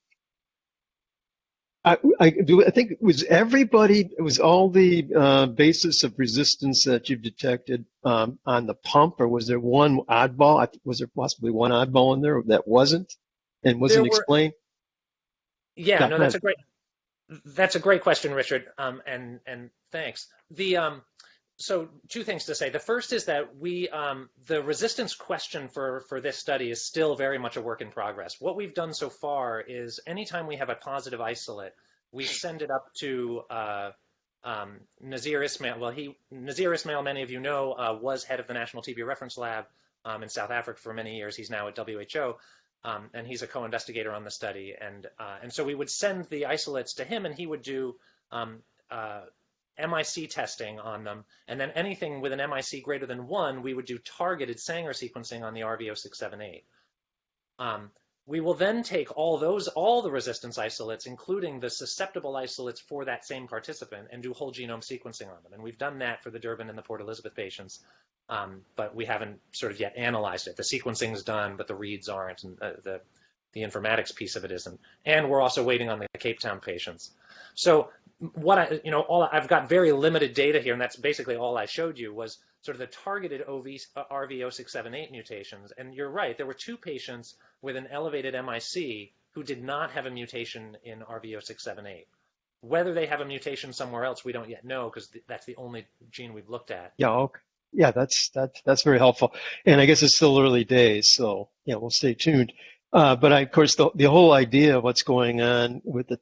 I think it was all the basis of resistance that you've detected on the pump, or was there one oddball? Was there possibly one oddball in there that wasn't and wasn't explained? Yeah, no, that's a great question, Richard, and thanks. So two things to say. The first is that the resistance question for this study is still very much a work in progress. What we've done so far is anytime we have a positive isolate, we send it up to Nazir Ismail. Well, Nazir Ismail, many of you know, was head of the National TB Reference Lab in South Africa for many years. He's now at WHO. And he's a co-investigator on the study, and so we would send the isolates to him, and he would do MIC testing on them, and then anything with an MIC greater than 1, we would do targeted Sanger sequencing on the RV0678. We will then take all the resistance isolates, including the susceptible isolates for that same participant, and do whole genome sequencing on them. And we've done that for the Durban and the Port Elizabeth patients. But we haven't sort of yet analyzed it. The sequencing is done, but the reads aren't, and the informatics piece of it isn't. And we're also waiting on the Cape Town patients. So I've got very limited data here, and that's basically all I showed you was sort of the targeted RV0678 mutations. And you're right, there were 2 patients with an elevated MIC who did not have a mutation in RV0678. Whether they have a mutation somewhere else, we don't yet know, because that's the only gene we've looked at. Yeah, okay. Yeah, that's very helpful. And I guess it's still early days, so yeah, we'll stay tuned. But of course, the whole idea of what's going on with the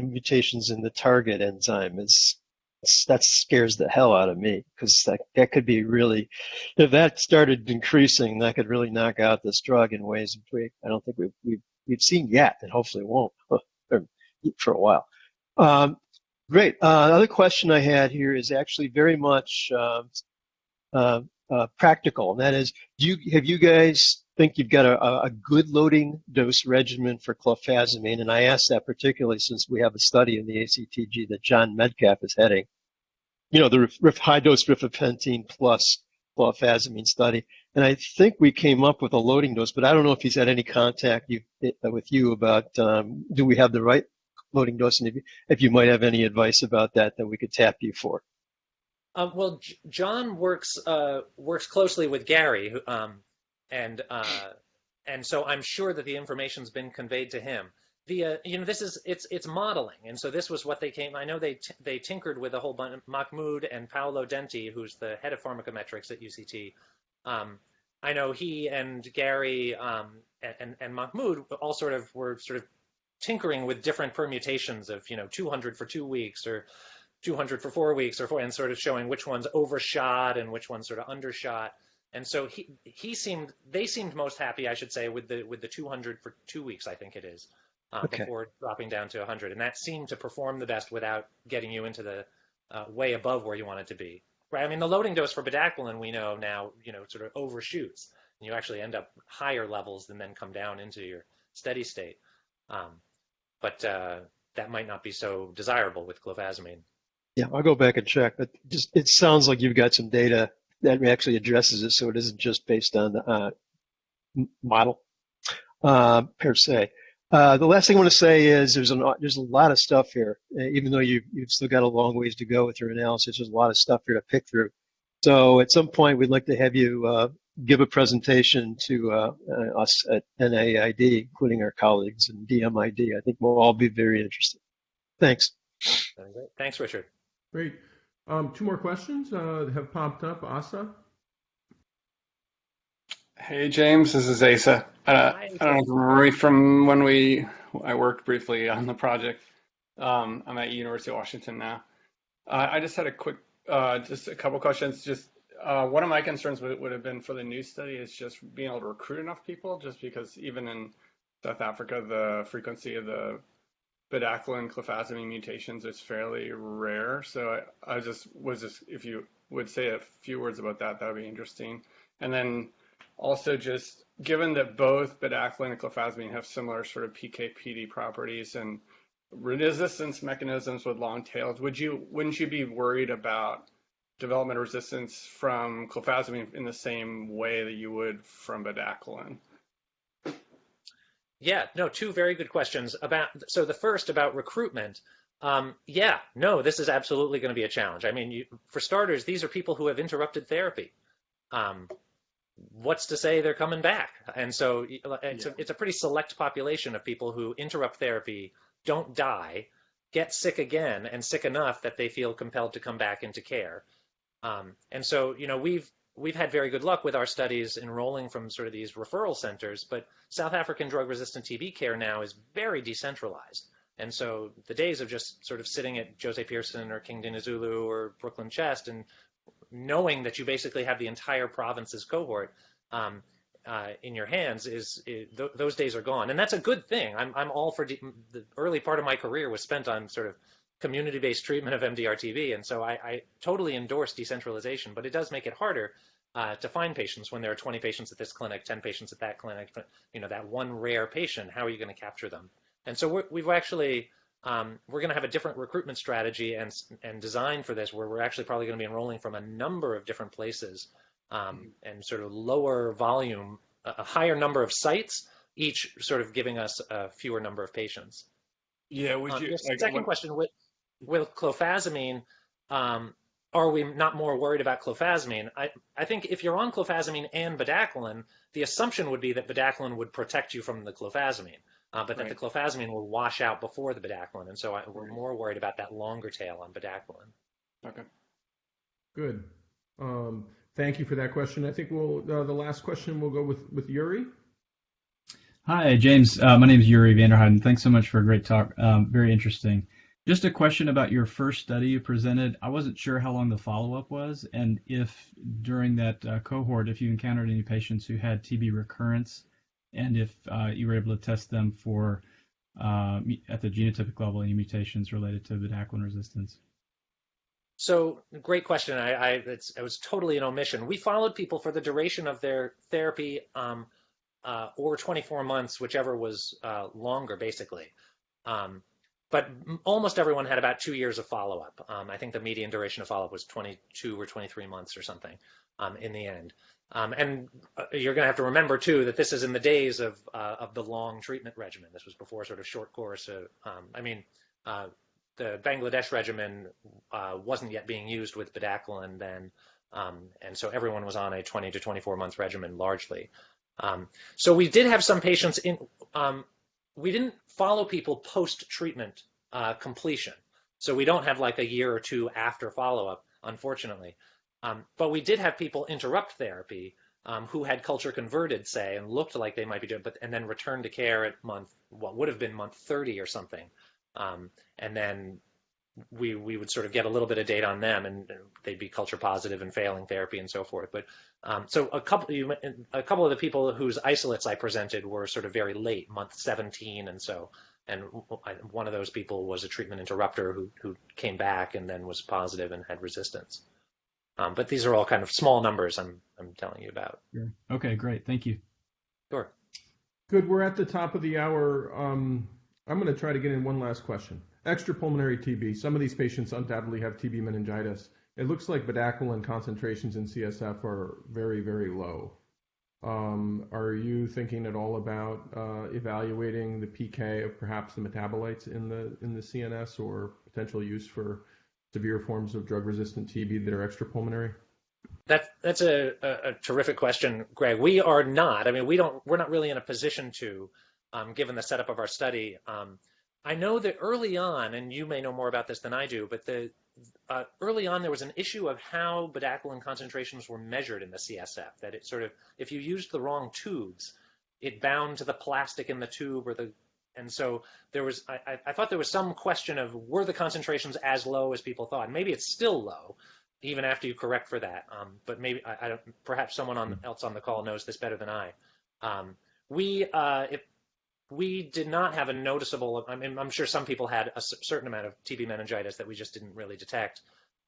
mutations in the target enzyme that scares the hell out of me, because that could be really, if that started increasing, that could really knock out this drug in ways I don't think we've seen yet, and hopefully won't for a while. Great. Another question I had here is actually very much practical, and that is, have you guys think you've got a good loading dose regimen for clofazimine? And I ask that particularly since we have a study in the ACTG that John Medcalf is heading, the high dose rifapentine plus clofazimine study. And I think we came up with a loading dose, but I don't know if he's had any contact with you about do we have the right loading dose, and if you might have any advice about that we could tap you for. Well, John works closely with Gary, and and so I'm sure that the information's been conveyed to him. This is it's modeling, and so this was what they came. I know they tinkered with a whole bunch. Mahmoud and Paolo Denti, who's the head of pharmacometrics at UCT. I know he and Gary and Mahmoud all were tinkering with different permutations of 200 for 2 weeks or 200 for 4 weeks and sort of showing which ones overshot and which ones sort of undershot. And so they seemed most happy, I should say, with the 200 for 2 weeks, I think it is. Okay. Before dropping down to 100. And that seemed to perform the best without getting you into the way above where you want it to be. Right? I mean, the loading dose for bedaquiline, we know now, sort of overshoots. And you actually end up higher levels and then come down into your steady state. But that might not be so desirable with clofazimine. Yeah, I'll go back and check. But it sounds like you've got some data that actually addresses it, so it isn't just based on the model per se. The last thing I want to say is there's a lot of stuff here. Even though you've still got a long ways to go with your analysis, there's a lot of stuff here to pick through. So at some point, we'd like to have you give a presentation to us at NAID, including our colleagues in DMID. I think we'll all be very interested. Thanks. Thanks, Richard. Great. 2 more questions have popped up. Asa? Hey, James, this is Asa. I don't know if you remember me from when I worked briefly on the project. I'm at University of Washington now. I just had just a couple questions. Just one of my concerns would have been for the new study is just being able to recruit enough people, just because even in South Africa, the frequency of the bedaquiline clofazimine mutations is fairly rare. So I if you would say a few words about that, that would be interesting. And then also, just given that both bedaquiline and clofazimine have similar sort of PK/PD properties and resistance mechanisms with long tails, wouldn't you be worried about development of resistance from clofazimine in the same way that you would from bedaquiline? Yeah, no, 2 very good questions. So the first about recruitment. This is absolutely going to be a challenge. I mean, for starters, these are people who have interrupted therapy. What's to say they're coming back? And so it's a pretty select population of people who interrupt therapy, don't die, get sick again, and sick enough that they feel compelled to come back into care. And so, we've had very good luck with our studies enrolling from sort of these referral centers, but South African drug-resistant TB care now is very decentralized. And so the days of just sort of sitting at Jose Pearson or King Dinizulu or Brooklyn Chest and knowing that you basically have the entire province's cohort in your hands those days are gone, and that's a good thing. I'm all for the early part of my career was spent on sort of community-based treatment of MDR-TB, and so I totally endorse decentralization, but it does make it harder to find patients when there are 20 patients at this clinic, 10 patients at that clinic. That one rare patient, how are you going to capture them? And so we've actually we're going to have a different recruitment strategy and design for this, where we're actually probably going to be enrolling from a number of different places and sort of lower volume, a higher number of sites, each sort of giving us a fewer number of patients. Yeah, would you? Your second question with clofazimine, are we not more worried about clofazimine? I think if you're on clofazimine and bedaquiline, the assumption would be that bedaquiline would protect you from the clofazimine. But that the clofazimine will wash out before the bedaquiline, and so we're more worried about that longer tail on bedaquiline. Okay. Good. Thank you for that question. I think the last question we'll go with Yuri. Hi, James. My name is Yuri Vanderheiden. Thanks so much for a great talk. Very interesting. Just a question about your first study you presented. I wasn't sure how long the follow-up was, and if during that cohort, if you encountered any patients who had TB recurrence, and if you were able to test them for, at the genotypic level, any mutations related to bedaquiline resistance. So, great question. It was totally an omission. We followed people for the duration of their therapy, or 24 months, whichever was longer, basically. But almost everyone had about 2 years of follow-up. I think the median duration of follow-up was 22 or 23 months or something in the end. And you're going to have to remember, too, that this is in the days of the long treatment regimen. This was before sort of short course. The Bangladesh regimen wasn't yet being used with bedaquiline then, and so everyone was on a 20 to 24 month regimen largely. So we did have some patients in, we didn't follow people post-treatment completion. So we don't have like a year or two after follow-up, unfortunately. But we did have people interrupt therapy who had culture converted, say, and looked like they might be doing, and then returned to care at what would have been month 30 or something. And then we would sort of get a little bit of data on them, and they'd be culture positive and failing therapy and so forth. But so a couple of the people whose isolates I presented were sort of very late, month 17, and so. And one of those people was a treatment interrupter who came back and then was positive and had resistance. But these are all kind of small numbers I'm telling you about. Sure. Okay, great. Thank you. Sure. Good. We're at the top of the hour. I'm going to try to get in one last question. Extrapulmonary TB. Some of these patients undoubtedly have TB meningitis. It looks like bedaquiline concentrations in CSF are very, very low. Are you thinking at all about evaluating the PK of perhaps the metabolites in the CNS or potential use for severe forms of drug-resistant TB that are extrapulmonary? That's a terrific question, Greg. We are not. I mean, we're not really in a position to, given the setup of our study. I know that early on, and you may know more about this than I do, but early on there was an issue of how bedaquiline concentrations were measured in the CSF. That it sort of, if you used the wrong tubes, it bound to the plastic in the tube and so there was, I thought there was some question of were the concentrations as low as people thought. Maybe it's still low, even after you correct for that. But maybe I don't. Perhaps someone else on the call knows this better than I. We did not have a noticeable. I mean, I'm sure some people had a certain amount of TB meningitis that we just didn't really detect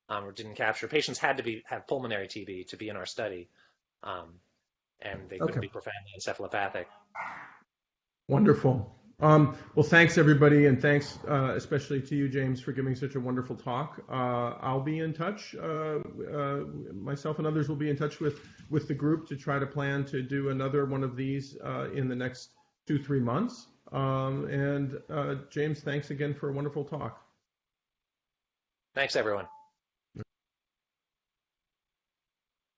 or didn't capture. Patients had to have pulmonary TB to be in our study, and they couldn't be profoundly encephalopathic. Wonderful. Well, thanks everybody, and thanks especially to you, James, for giving such a wonderful talk. I'll be in touch. Myself and others will be in touch with the group to try to plan to do another one of these in the next 2-3 months. And James, thanks again for a wonderful talk. Thanks, everyone.